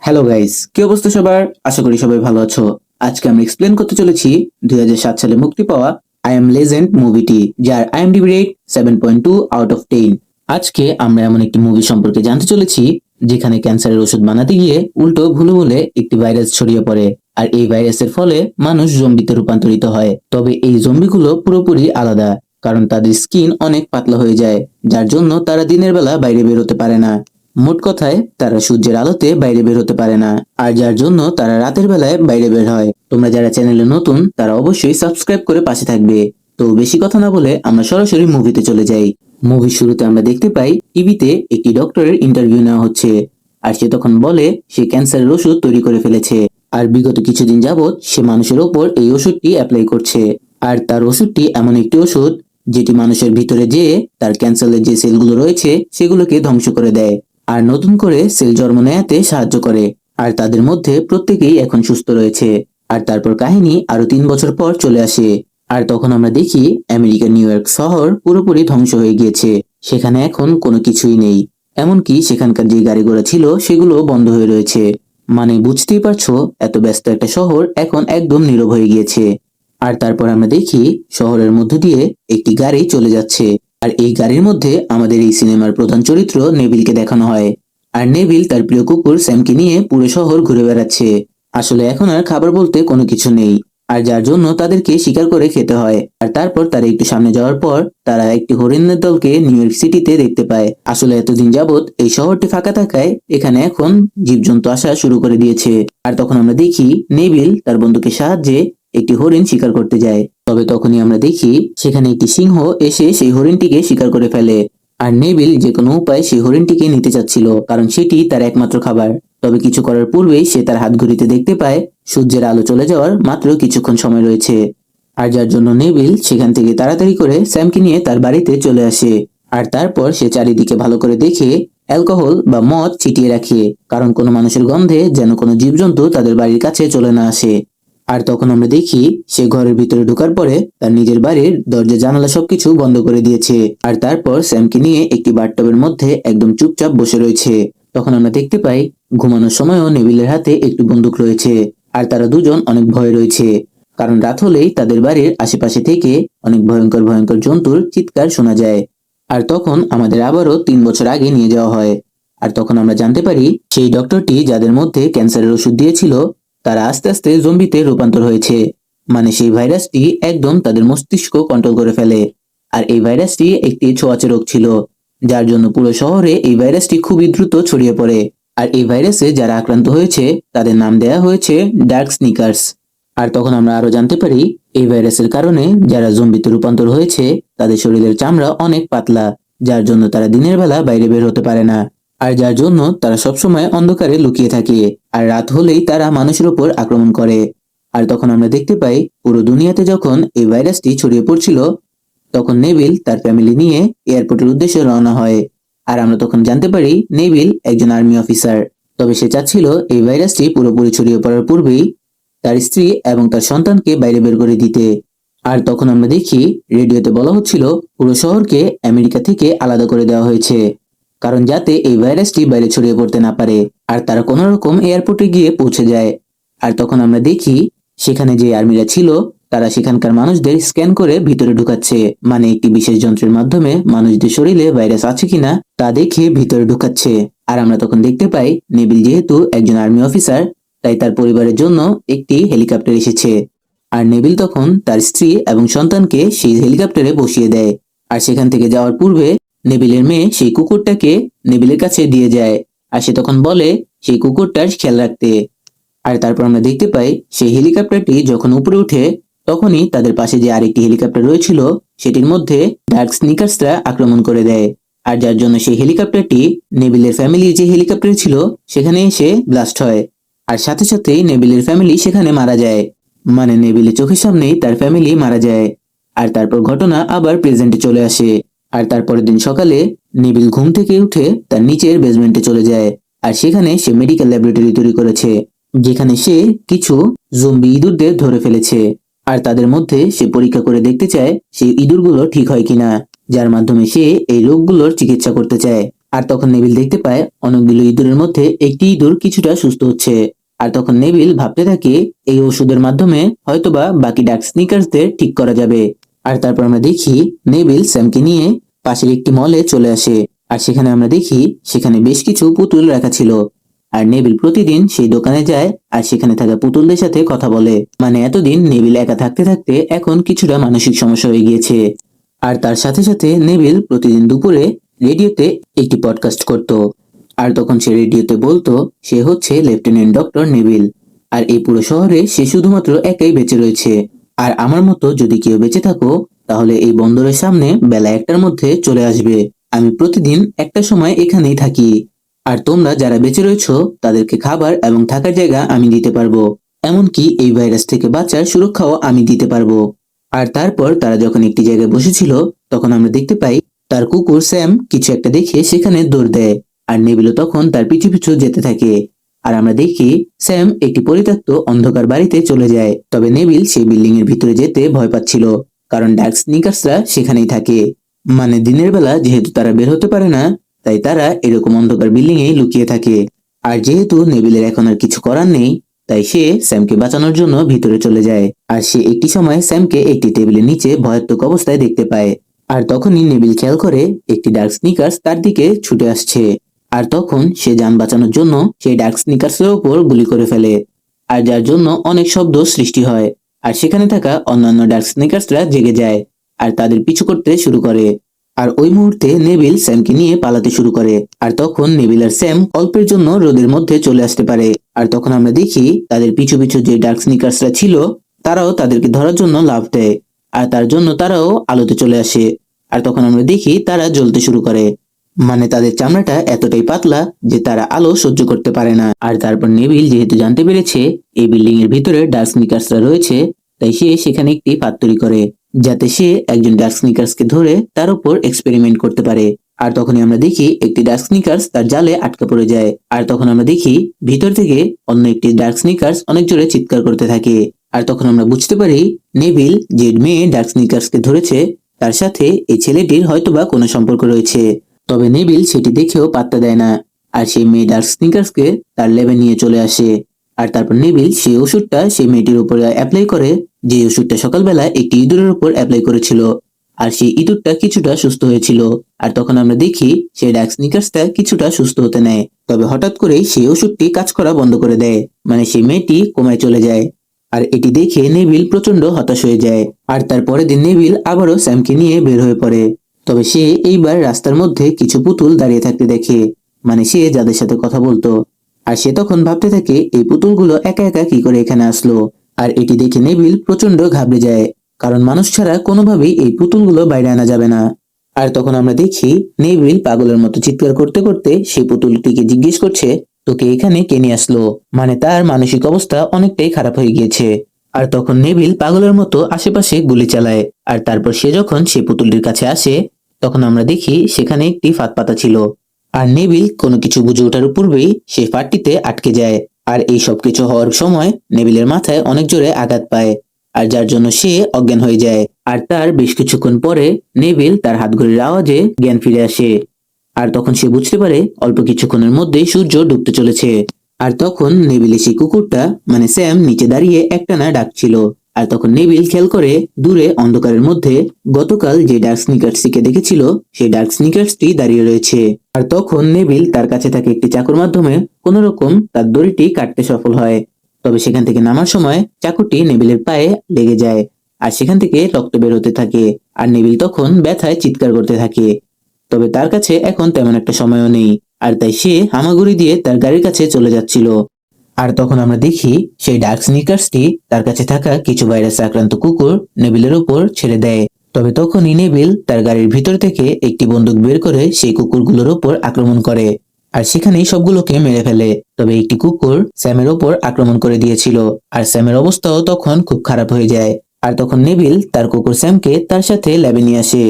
Hello guys, কি অবস্থা সবার? আশা করি সবাই ভালো আছো। আজকে আমরা এক্সপ্লেন করতে চলেছি 2007 সালে মুক্তি পাওয়া আই এম লেজেন্ড মুভিটি, যার আইএমডিবি রেট 7.2 আউট অফ 10। আজকে আমরা এমন একটি মুভি সম্পর্কে জানতে চলেছি যেখানে ক্যান্সারের ওষুধ বানাতে গিয়ে উল্টো ভুলে ভুলে একটি ভাইরাস ছড়িয়ে পড়ে, আর এই ভাইরাসের ফলে মানুষ জম্বিতে রূপান্তরিত হয়। তবে এই জম্বিগুলো পুরোপুরি আলাদা, কারণ তাদের স্কিন অনেক পাতলা হয়ে যায়, যার জন্য তারা দিনের বেলা বাইরে বের হতে পারে না। মোট কথায় তারা সূর্যের আলোতে বাইরে বের হতে পারে না, আর যার জন্য তারা রাতের বেলায় বাইরে বের হয়। তোমরা যারা চ্যানেলে নতুন তারা অবশ্যই সাবস্ক্রাইব করে পাশে থাকবে। তো বেশি কথা না বলে আমরা সরাসরি মুভিতে চলে যাই। মুভির শুরুতে আমরা দেখতে পাই টিভিতে একটি ডক্টরের ইন্টারভিউ নেওয়া হচ্ছে, আর সে তখন বলে সে ক্যান্সারের ওষুধ তৈরি করে ফেলেছে, আর বিগত কিছুদিন যাবত সে মানুষের ওপর এই ওষুধটি অ্যাপ্লাই করছে। আর তার ওষুধটি এমন একটি ওষুধ যেটি মানুষের ভিতরে যেয়ে তার ক্যান্সারের যে সেলগুলো রয়েছে সেগুলোকে ধ্বংস করে দেয়, আর নতুন করে সেল জন্ম নেয়াতে সাহায্য করে। আর তাদের মধ্যে প্রত্যেকেই এখন সুস্থ রয়েছে। আর তারপর কাহিনী আরো 3 বছর পর চলে আসে, আর তখন আমরা দেখি আমেরিকার নিউ ইয়র্ক শহর পুরোপুরি ধ্বংস হয়ে গিয়েছে। সেখানে এখন কোনো কিছুই নেই, এমনকি সেখানকার যে গাড়ি ঘোড়া ছিল সেগুলো বন্ধ হয়ে রয়েছে। মানে বুঝতেই পারছো, এত ব্যস্ত একটা শহর এখন একদম নীরব হয়ে গিয়েছে। আর তারপর আমরা দেখি শহরের মধ্য দিয়ে একটি গাড়ি চলে যাচ্ছে, আর এই গাড়ির মধ্যে আমাদের এই সিনেমার প্রধান চরিত্র নেভিলকে দেখানো হয়। আর নেভিল তার প্রিয় কুকুর স্যামকে নিয়ে পুরো শহর ঘুরে বেড়াচ্ছে। আসলে এখন আর খাবার বলতে কোনো কিছু নেই, আর যার জন্য তাদেরকে শিকার করে খেতে হয়। আর তারপর তারা একটু সামনে যাওয়ার পর তারা একটি হরিণের দলকে নিউ ইয়র্ক সিটিতে দেখতে পায়। আসলে এতদিন যাবত এই শহরটি ফাঁকা থাকায় এখানে এখন জীবজন্তু আসা শুরু করে দিয়েছে। আর তখন আমরা দেখি নেভিল তার বন্ধুকে সাহায্যে একটি হরিণ শিকার করতে যায়। তবে তখনই আমরা দেখি সেখানে একটি সিংহ এসে সেই হরিণটিকে শিকার করে ফেলে। আর নেভিল যে কোনো উপায়ে সেই হরিণটিকে নিতে চাচ্ছিল, কারণ সেটি তার একমাত্র খাবার। তবে কিছু করার পূর্বেই সে তার হাত ঘড়িতে দেখতে পায় সূর্যের আলো চলে যাওয়ার মাত্র কিছুক্ষণ সময় রয়েছে। আর যার জন্য নেভিল সেখান থেকে তাড়াতাড়ি করে স্যামকে নিয়ে তার বাড়িতে চলে আসে। আর তারপর সে চারিদিকে ভালো করে দেখে অ্যালকোহল বা মদ ছিটিয়ে রাখে, কারণ কোনো মানুষের গন্ধে যেন কোনো জীবজন্তু তাদের বাড়ির কাছে চলে না আসে। আর তখন আমরা দেখি সে ঘরের ভিতরে ঢোকার পরে তার নিজের বাড়ির দরজা জানালা সবকিছু বন্ধ করে দিয়েছে। আর তারপর স্যামকে নিয়ে একটি বাথটবের মধ্যে একদম চুপচাপ বসে রয়েছে। তখন আমরা দেখতে পাই ঘুমানোর সময়ও নেভিলের হাতে একটি বন্দুক রয়েছে, আর তারা দুজন অনেক ভয়ে রয়েছে, কারণ রাত হলেই তাদের বাড়ির আশেপাশে থেকে অনেক ভয়ঙ্কর ভয়ঙ্কর জন্তুর চিৎকার শোনা যায়। আর তখন আমাদের আবারও 3 বছর আগে নিয়ে যাওয়া হয়। আর তখন আমরা জানতে পারি সেই ডক্টরটি যাদের মধ্যে ক্যান্সারের ওষুধ দিয়েছিল তারা আস্তে আস্তে জম্বিতে রূপান্তর হয়েছে। মানে সেই ভাইরাসটি একদম তাদের মস্তিষ্ক কন্ট্রোল করে ফেলে। আর এই ভাইরাসটি একটি ছোঁয়াচে রোগ ছিল, যার জন্য পুরো শহরে এই ভাইরাসটি খুবই দ্রুত ছড়িয়ে পড়ে। আর এই ভাইরাসে যারা আক্রান্ত হয়েছে তাদের নাম দেয়া হয়েছে ডার্ক স্নিকার্স। আর তখন আমরা আরো জানতে পারি এই ভাইরাসের কারণে যারা জম্বিতে রূপান্তর হয়েছে তাদের শরীরের চামড়া অনেক পাতলা, যার জন্য তারা দিনের বেলা বাইরে বের হতে পারে না, আর যার জন্য তারা সবসময় অন্ধকারে লুকিয়ে থাকে, আর রাত হলেই তারা মানুষের উপর আক্রমণ করে। আর তখন আমরা দেখতে পাই পুরো দুনিয়াতে যখন এই ভাইরাসটি ছড়িয়ে পড়ছিল তখন নেভিল তার ফ্যামিলি নিয়ে এয়ারপোর্টের উদ্দেশ্যে রওনা হয়। আর আমরা তখন জানতে পারি নেভিল একজন আর্মি অফিসার। তবে সে চাচ্ছিল এই ভাইরাসটি পুরোপুরি ছড়িয়ে পড়ার পূর্বেই তার স্ত্রী এবং তার সন্তানকে বাইরে বের করে দিতে। আর তখন আমরা দেখি রেডিওতে বলা হচ্ছিল পুরো শহরকে আমেরিকা থেকে আলাদা করে দেওয়া হয়েছে, কারণ যাতে এই ভাইরাসটি বাইরে ছড়িয়ে পড়তে না পারে, আর তারা কোনো রকম এয়ারপোর্টে গিয়ে পৌঁছে যায়। আর তখন আমরা দেখি সেখানে যে আর্মিরা ছিল তারা সেখানকার মানুষদের স্ক্যান করে ভিতরে ঢুকাচ্ছে, মানে একটি বিশেষ যন্ত্রের মাধ্যমে মানুষদের শরীরে ভাইরাস আছে কিনা তা দেখে ভিতরে ঢুকাচ্ছে। আর আমরা তখন দেখতে পাই নেভিল যেহেতু একজন আর্মি অফিসার তাই তার পরিবারের জন্য একটি হেলিকপ্টার এসেছে। আর নেভিল তখন তার স্ত্রী এবং সন্তানকে সেই হেলিকপ্টারে বসিয়ে দেয়। আর সেখান থেকে যাওয়ার পূর্বে নেভিলের মেয়ে সেই কুকুরটাকে নেভিলের কাছে দিয়ে যায়, আর সে তখন বলে সেই কুকুরটার খেয়াল রাখতে। আর তারপর আমরা দেখতে পাই সেই হেলিকপ্টারটি যখন উপরে উঠে তখনই তাদের পাশে যে আরেকটি হেলিকপ্টার রয়েছিল সেটির মধ্যে ডার্ক স্নিকার্সরা আক্রমণ করে দেয়। আর যার জন্য সেই হেলিকপ্টারটি নেভিলের ফ্যামিলির যে হেলিকপ্টার ছিল সেখানে এসে ব্লাস্ট হয়, আর সাথে সাথেই নেভিলের ফ্যামিলি সেখানে মারা যায়। মানে নেভিলের চোখের সামনেই তার ফ্যামিলি মারা যায়। আর তারপর ঘটনা আবার প্রেজেন্টে চলে আসে। আর তারপরের দিন সকালে নেভিল ঘুম থেকে উঠে তার নিচের বেসমেন্টে চলে যায়, আর সেখানে সে মেডিকেল ল্যাবরেটরি তৈরি করেছে, যেখানে সে কিছু জম্বি ইঁদুরদের ধরে ফেলেছে। আর তাদের মধ্যে সে পরীক্ষা করে দেখতে চায় সেই ইঁদুরগুলো ঠিক হয় কিনা, যার মাধ্যমে সে এই রোগগুলোর চিকিৎসা করতে চায়। আর তখন নেবিল দেখতে পায় অনেকগুলো ইঁদুরের মধ্যে একটি ইঁদুর কিছুটা সুস্থ হচ্ছে। আর তখন নেবিল ভাবতে থাকে এই ওষুধের মাধ্যমে হয়তোবা বাকি ডার্ক স্নিকার্সদের ঠিক করা যাবে। আর তারপর আমরা দেখি নেবিল স্যামকে নিয়ে পাশের একটি মলে চলে আসে। আর সেখানে আমরা দেখি সেখানে বেশ কিছু পুতুল রাখা ছিল। আর নেবিল প্রতিদিন সেই দোকানে যায় আর সেখানে থাকা পুতুলদের সাথে কথা বলে। মানে এতদিন নেবিল একা থাকতে থাকতে এখন কিছুটা মানসিক সমস্যা হয়ে গিয়েছে। আর তার সাথে সাথে নেবিল প্রতিদিন দুপুরে রেডিওতে একটি পডকাস্ট করত। আর তখন সে রেডিওতে বলতো সে হচ্ছে লেফটেন্যান্ট ডক্টর নেবিল। আর এই পুরো শহরে সে শুধুমাত্র একাই বেঁচে রয়েছে। আর আমার মতো যদি কেউ বেঁচে থাকো তাহলে এই বন্দরের সামনে বেলা 1টার মধ্যে চলে আসবে। আমি প্রতিদিন একটা সময় এখানেই থাকি। আর তোমরা যারা বেঁচে রয়েছো তাদেরকে খাবার এবং থাকার জায়গা আমি দিতে পারবো। এমনকি এই ভাইরাস থেকে বাঁচার সুরক্ষাও আমি দিতে পারবো। আর তারপর তারা যখন একটি জায়গায় বসেছিল তখন আমরা দেখতে পাই তার কুকুর স্যাম কিছু একটা দেখে সেখানে দৌড় দেয়। আর নেবিলও তখন তার পিছু পিছু যেতে থাকে। আর আমরা দেখি স্যাম একটি পরিত্যক্ত অন্ধকার বাড়িতে চলে যায়। তবে নেবিল সেই বিল্ডিং এর ভিতরে যেতে ভয় পাচ্ছিল, কারণ ডার্ক স্নিকার্সরা সেখানেই থাকে। মানে দিনের বেলা যেহেতু তারা বের হতে পারে না, তাই তারা এরকম অন্ধকার বিল্ডিং এ লুকিয়ে থাকে। আর যেহেতু নেবিলের এখন আর কিছু করার নেই, তাই সে স্যামকে বাঁচানোর জন্য ভিতরে চলে যায়। আর সে একটি সময় স্যামকে একটি টেবিলের নিচে ভয়াত্মক অবস্থায় দেখতে পায়। আর তখনই নেবিল খেয়াল করে একটি ডার্ক স্নিকার্স তার দিকে ছুটে আসছে। আর তখন সে যান বাঁচানোর জন্য সেই ডার্ক স্নিকার্সের উপর গুলি করে ফেলে। আর যার জন্য অনেক শব্দ সৃষ্টি হয়। আর সেখানে থাকা অন্যান্য ডার্ক স্নিকার্সরা জেগে যায় আর তাদের পিছু করতে শুরু করে। আর ওই মুহূর্তে নেবিল স্যামকে নিয়ে পালাতে শুরু করে। আর তখন নেবিল আর স্যাম অল্পের জন্য রোদের মধ্যে চলে আসতে পারে। আর তখন আমরা দেখি তাদের পিছু পিছু যে ডার্ক স্নিকার্সরা ছিল তারাও তাদেরকে ধরার জন্য লাফ দেয়। আর তার জন্য তারাও আলোতে চলে আসে। আর তখন আমরা দেখি তারা জ্বলতে শুরু করে। মানে তাদের চামড়াটা এতটাই পাতলা যে তারা আলো সহ্য করতে পারে না। আর তারপর নেবিল যেহেতু জানতে পেরেছে এই বিল্ডিং এর ভিতরে ডার্ক স্নিকার্সরা রয়েছে, তাই সে সেখানে একটি ফাঁদ তৈরি করে যাতে সে একজন ডার্ক স্নিকার্সকে ধরে তার উপর এক্সপেরিমেন্ট করতে পারে। আর তখনই আমরা দেখি একটি ডার্ক স্নিকার্স তার জালে আটকা পড়ে যায়। আর তখন আমরা দেখি ভিতর থেকে অন্য একটি ডার্ক স্নিকার্স অনেক জোরে চিৎকার করতে থাকে। আর তখন আমরা বুঝতে পারি নেবিল যে মেয়ে ডার্ক স্নিকার্সকে ধরেছে তার সাথে এই ছেলেটির হয়তোবা কোনো সম্পর্ক রয়েছে। তবে নেবিল সেটি দেখেও পাত্তা দেয় না। আর সেই মেয়ে ডার্ক স্নিকার্সকে তার ল্যাবে নিয়ে চলে আসে। আর তারপর নেবিল সেই ওষুধটা সেই মেয়েটির উপরে অ্যাপ্লাই করে, যে ওষুধটা সকালবেলা একটি ইঁদুরের উপর অ্যাপ্লাই করেছিল। আর সেই ইঁদুরটা কিছুটা সুস্থ হয়েছিল। আর তখন আমরা দেখি সেই ডার্ক স্নিকার্সটা কিছুটা সুস্থ হতে নেয়। তবে হঠাৎ করেই সেই ওষুধটি কাজ করা বন্ধ করে দেয়। মানে সেই মেয়েটি কোমায় চলে যায়। আর এটি দেখে নেবিল প্রচন্ড হতাশ হয়ে যায়। আর তারপরের দিন নেবিল আবারও স্যামকে নিয়ে বের হয়ে পড়ে। তবে সে এইবার রাস্তার মধ্যে কিছু পুতুল দাঁড়িয়ে থাকতে দেখে, মানে সে যাদের সাথে কথা বলতো। আর সে তখন ভাবতে থাকে এই পুতুলগুলো একা একা কি করে এখানে আসলো। আর এটি দেখে নেবিল প্রচন্ড ঘাবড়ে যায়, কারণ মানুষ ছাড়া কোনোভাবেই এই পুতুলগুলো বাইরে আনা যাবে না। আর তখন আমরা দেখি নেবিল পাগলের মতো চিৎকার করতে করতে সেই পুতুলটিকে জিজ্ঞেস করছে তোকে এখানে কে নিয়ে আসলো। মানে তার মানসিক অবস্থা অনেকটাই খারাপ হয়ে গিয়েছে। আর তখন নেবিল পাগলের মতো আশেপাশে গুলি চালায়। আর তারপর সে যখন সেই পুতুলটির কাছে আসে তখন আমরা দেখি সেখানে একটি ফাঁদ পাতা ছিল। আর নেবিল কোনো কিছু বুঝে ওঠার পূর্বেই সেই ফাঁদটিতে আটকে যায়। আর এই সব কিছু হওয়ার সময় নেবিলের মাথায় অনেক জোরে আঘাত পায়, আর যার জন্য সে অজ্ঞান হয়ে যায়। আর তার বেশ কিছুক্ষণ পরে নেবিল তার হাতঘড়ির আওয়াজে জ্ঞান ফিরে আসে। আর তখন সে বুঝতে পারে অল্প কিছুক্ষণের মধ্যেই সূর্য ডুবতে চলেছে। আর তখন নেবিলের সেই কুকুরটা মানে স্যাম নিচে দাঁড়িয়ে একটানা ডাকছিল। আর তখন নেবিল খেয়াল করে দূরে অন্ধকারের মধ্যে গতকাল যে ডার্ক স্নিকার্সটিকে দেখেছিল সেই ডার্ক স্নিকার্সটি দাঁড়িয়ে রয়েছে। আর তখন নেবিল তার কাছে থাকে একটি চাকুর মাধ্যমে কোন রকম তার দড়িটি কাটতে সফল হয়। তবে সেখান থেকে নামার সময় চাকুটি নেবিলের পায়ে লেগে যায় আর সেখান থেকে রক্ত বের হতে থাকে। আর নেবিল তখন ব্যথায় চিৎকার করতে থাকে। তবে তার কাছে এখন তেমন একটা সময়ও নেই, আর তাই সে হামাগুড়ি দিয়ে তার গাড়ির কাছে চলে যাচ্ছিল। আর তখন আমরা দেখি সেই ডার্ক স্নিকার্সটি তার কাছে থাকা কিছু ভাইরাসে আক্রান্ত কুকুর নেবিলের উপর ছেড়ে দেয়। তবে তখনই নেবিল তার গাড়ির ভিতর থেকে একটি বন্দুক বের করে সেই কুকুরগুলোর উপর আক্রমণ করে আর সেখানেই সবগুলোকে মেরে ফেলে। তবে একটি কুকুর স্যামের ওপর আক্রমণ করে দিয়েছিল আর স্যামের অবস্থাও তখন খুব খারাপ হয়ে যায়। আর তখন নেবিল তার কুকুর স্যামকে তার সাথে ল্যাবে নিয়ে আসে।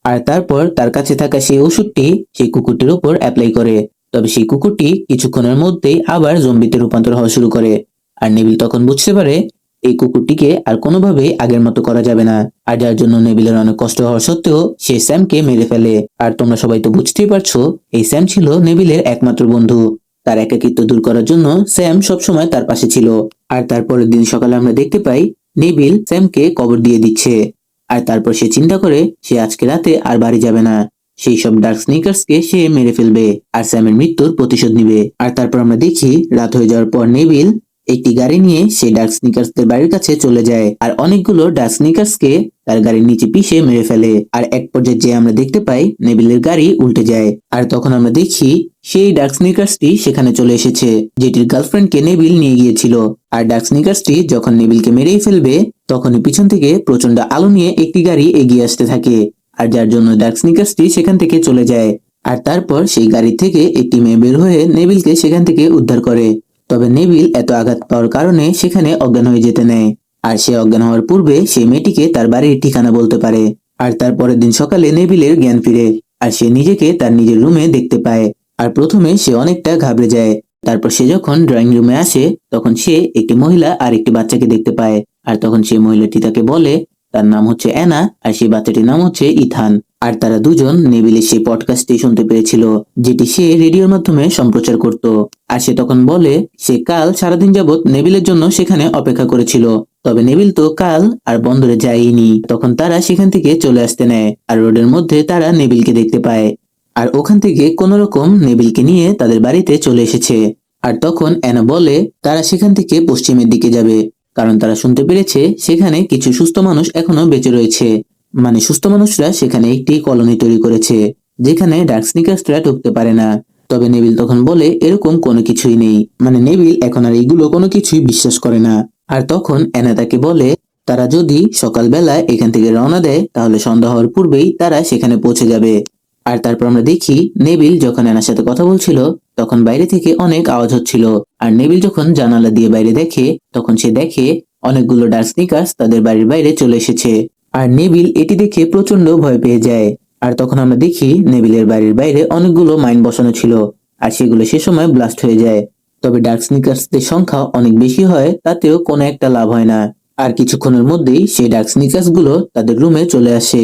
আর তারপর তার কাছে থাকা সেই ওষুধটি সেই কুকুরটির উপর অ্যাপ্লাই করে। তবে সেই কুকুরটি কিছুক্ষণের মধ্যেই আবার জম্বিতে রূপান্তর হওয়া শুরু করে। আর নেবিল তখন বুঝতে পারে এই কুকুরটিকে আর কোনোভাবেই আগের মতো করা যাবে না। আর যার জন্য নেভিলের অনেক কষ্ট হওয়া সত্ত্বেও সে স্যামকে মেরে ফেলে। আর তোমরা সবাই তো বুঝতেই পারছো, এই স্যাম ছিল নেভিলের একমাত্র বন্ধু। তার একাকিত্ব দূর করার জন্য স্যাম সবসময় তার পাশে ছিল। আর তারপরের দিন সকালে আমরা দেখতে পাই নেভিল স্যামকে কবর দিয়ে দিচ্ছে। আর তারপর সে চিন্তা করে সে আজকে রাতে আর বাড়ি যাবে না। সেই সব ডার্ক স্নিকার্সকে সে মেরে ফেলবে আর স্যামের মৃত্যুর প্রতিশোধ নিবে। আর তারপর আমরা দেখি রাত হয়ে যাওয়ার পর নেভিল একটি গাড়ি নিয়ে সে ডার্ক স্নিকার্সদের বাড়ির কাছে চলে যায় আর অনেকগুলো ডার্ক স্নিকার্সকে তার গাড়ির নিচে পিষে মেরে ফেলে। আর এক পর্যায়ে যে আমরা দেখতে পাই নেভিলের গাড়ি উল্টে যায়। আর তখন আমরা দেখি সেই ডার্ক স্নিকার্সটি সেখানে চলে এসেছে, যেটির গার্লফ্রেন্ডকে নেভিল নিয়ে গিয়েছিল। আর ডার্ক স্নিকার্সটি যখন নেভিলকে মেরেই ফেলবে তখনই পিছন থেকে প্রচন্ড আলো নিয়ে একটি গাড়ি এগিয়ে আসতে থাকে। আর যার জন্য ডার্ক স্নিকার্সটি সেখান থেকে চলে যায়। আর তারপর সেই গাড়ি থেকে একটি মেয়ে বের হয়ে নেভিলকে সেখান থেকে উদ্ধার করে। তবে নেভিল এত আঘাত পাওয়ার কারণে সেখানে অজ্ঞান হয়ে যেতে নেয়। আর সে অজ্ঞান হওয়ার পূর্বে সেই মেয়েটিকে তার বাড়ির ঠিকানা বলতে পারে। আর তারপরের দিন সকালে নেভিলের জ্ঞান ফিরে আর সে নিজেকে তার নিজের রুমে দেখতে পায়। আর প্রথমে সে অনেকটা ঘাবড়ে যায়। তারপর সে যখন ড্রয়িং রুমে আসে তখন সে একটি মহিলা আর একটি বাচ্চাকে দেখতে পায়। আর তখন সেই মহিলাটি তাকে বলে তার নাম হচ্ছে অ্যানা আর সেই বাচ্চাটির নাম হচ্ছে ইথান। আর তারা দুজন নেভিলের সেই পডকাস্টটি শুনতে পেরেছিল, যেটি সে রেডিওর মাধ্যমে সম্প্রচার করত। আর সে তখন বলে সে কাল সারাদিন যাবৎ নেভিলের জন্য সেখানে অপেক্ষা করেছিল, তবে নেভিল তো কাল আর বন্দরে যায়নি। তখন তারা সেখান থেকে চলে আসতে নেয় আর রোডের মধ্যে তারা নেভিলকে দেখতে পায়। আর ওখান থেকে কোন রকম নেভিলকে নিয়ে তাদের বাড়িতে চলে এসেছে। আর তখন অ্যানা বলে তারা সেখান থেকে পশ্চিমের দিকে যাবে, কারণ তারা শুনতে পেরেছে সেখানে কিছু সুস্থ মানুষ এখনো বেঁচে রয়েছে। মানে সুস্থ মানুষরা সেখানে একটি কলোনি তৈরি করেছে যেখানে ডার্ক স্নিকার্সরা ঢুকতে পারে না। তবে নেভিল তখন বলে এরকম কোনো কিছুই নেই। মানে নেভিল এখন আর এইগুলো কোনো কিছুই বিশ্বাস করে না। আর তখন অ্যানা তাকে বলে তারা যদি সকালবেলা এখান থেকে রওনা দেয় তাহলে সন্ধ্যা হওয়ার পূর্বেই তারা সেখানে পৌঁছে যাবে। আর তারপর আমরা দেখি নেভিল যখন অ্যানার সাথে কথা বলছিল তখন বাইরে থেকে অনেক আওয়াজ হচ্ছিল। আর নেভিল যখন জানালা দিয়ে বাইরে দেখে তখন সে দেখে অনেকগুলো ডার্ক স্নিকার্স তাদের বাড়ির বাইরে চলে এসেছে। আর নেভিল এটি দেখে প্রচন্ড ভয় পেয়ে যায়। আর তখন আমরা দেখি নেভিলের বাড়ির বাইরে অনেকগুলো মাইন বসানো ছিল আর সেগুলো সে সময় ব্লাস্ট হয়ে যায়। তবে ডার্ক স্নিকার্সদের সংখ্যা অনেক বেশি হয়, তাতেও কোনো একটা লাভ হয় না। আর কিছুক্ষণের মধ্যেই সেই ডার্ক স্নিকার্স গুলো তাদের রুমে চলে আসে।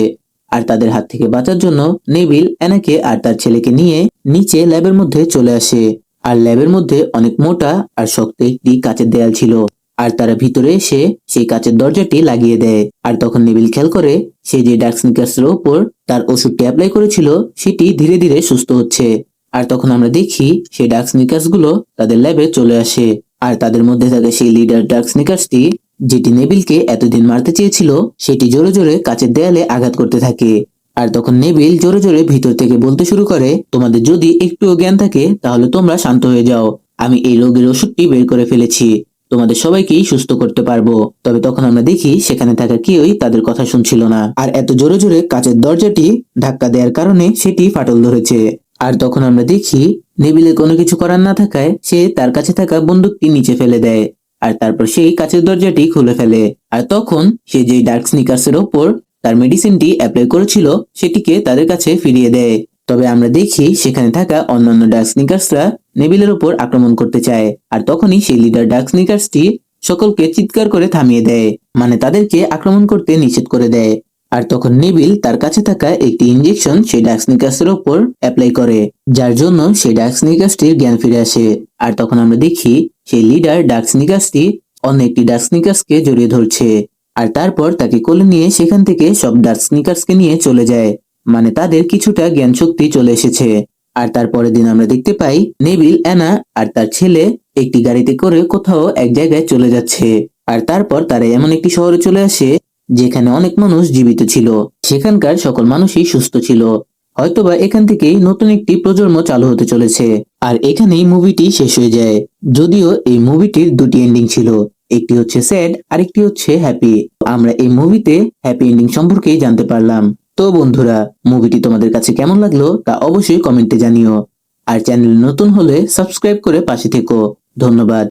আর তাদের হাত থেকে বাঁচার জন্য নেভিল অ্যানাকে আর তার ছেলেকে নিয়ে নিচে ল্যাবের মধ্যে চলে আসে। আর ল্যাবের মধ্যে অনেক মোটা আর শক্ত একটি কাচের দেয়াল ছিল। আর তারা ভিতরে এসে সেই কাচের দরজাটি লাগিয়ে দেয়। আর তখন নেভিল খেয়াল করে সে যে ডার্ক স্নিকার্সের ওপর তার ওষুধটি অ্যাপ্লাই করেছিল সেটি ধীরে ধীরে সুস্থ হচ্ছে। আর তখন আমরা দেখি সেই ডার্ক স্নিকার্স গুলো তাদের ল্যাবে চলে আসে। আর তাদের মধ্যে থাকে সেই লিডার ডার্ক স্নিকার্সটি, যেটি নেভিলকে এতদিন মারতে চেয়েছিল, সেটি জোরে জোরে কাচের দেয়ালে আঘাত করতে থাকে। আর তখন নেভিল জোরে জোরে ভিতর থেকে বলতে শুরু করে তোমাদের যদি একটুও জ্ঞান থাকে তাহলে তোমরা শান্ত হয়ে যাও, আমি এই রোগের ওষুধটি বের করে ফেলেছি, তোমাদের সবাইকেই সুস্থ করতে পারবো। তবে তখন আমরা দেখি সেখানে থাকা কেউই তাদের কথা শুনছিল না। আর এত জোরে জোরে কাচের দরজাটি ধাক্কা দেওয়ার কারণে সেটি ফাটল ধরেছে। আর তখন আমরা দেখি নেভিলের কোনো কিছু করার না থাকায় সে তার কাছে থাকা বন্দুকটি নিচে ফেলে দেয়। আর তারপর সেই কাচের দরজাটি খুলে ফেলে। আর তখন সে যে ডার্ক স্নিকার্সের ওপর তার মেডিসিনটি অ্যাপ্লাই করেছিল সেটিকে তাদের কাছে ফিরিয়ে দেয়। তবে আমরা দেখি সেখানে থাকা অন্যান্য ডার্ক স্নিকার্সরা নেভিলের উপর আক্রমণ করতে চায়। আর তখনই সেই লিডার ডার্ক স্নিকার্সটি সকলকে চিৎকার করে থামিয়ে দেয়, মানে তাদেরকে আক্রমণ করতে নিষেধ করে দেয়। আর তখন নেভিল তার কাছে থাকা একটি ইনজেকশন সেই ডার্ক স্নিকার্সের ওপর অ্যাপ্লাই করে, যার জন্য সেই ডার্ক স্নিকার্সটির জ্ঞান ফিরে আসে। আর তখন আমরা দেখি সেই লিডার ডার্ক স্নিকার্সটি অন্য একটি ডার্ক স্নিকার্সকে জড়িয়ে ধরছে। আর তারপর তাকে কোলে নিয়ে সেখান থেকে সব ডার্ক স্নিকার্সকে নিয়ে চলে যায়, মানে তাদের কিছুটা জ্ঞান শক্তি চলে এসেছে। আর তারপরের দিন আমরা দেখতে পাই নেভিল, অ্যানা আর তার ছেলে একটি গাড়িতে করে কোথাও এক জায়গায় চলে যাচ্ছে। আর তারপর তারা এমন একটি শহরে চলে আসে যেখানে অনেক মানুষ জীবিত ছিল। সেখানকার সকল মানুষই সুস্থ ছিল। হয়তোবা এখান থেকেই নতুন একটি প্রজন্ম চালু হতে চলেছে। আর এখানেই মুভিটি শেষ হয়ে যায়। যদিও এই মুভিটির দুটি এন্ডিং ছিল, একটি হচ্ছে স্যাড আর একটি হচ্ছে হ্যাপি। আমরা এই মুভিতে হ্যাপি এন্ডিং সম্পর্কেই জানতে পারলাম। তো বন্ধুরা, মুভিটি তোমাদের কাছে কেমন লাগলো তা অবশ্যই কমেন্টে জানিও। আর চ্যানেল নতুন হলে সাবস্ক্রাইব করে পাশে থেকো। ধন্যবাদ।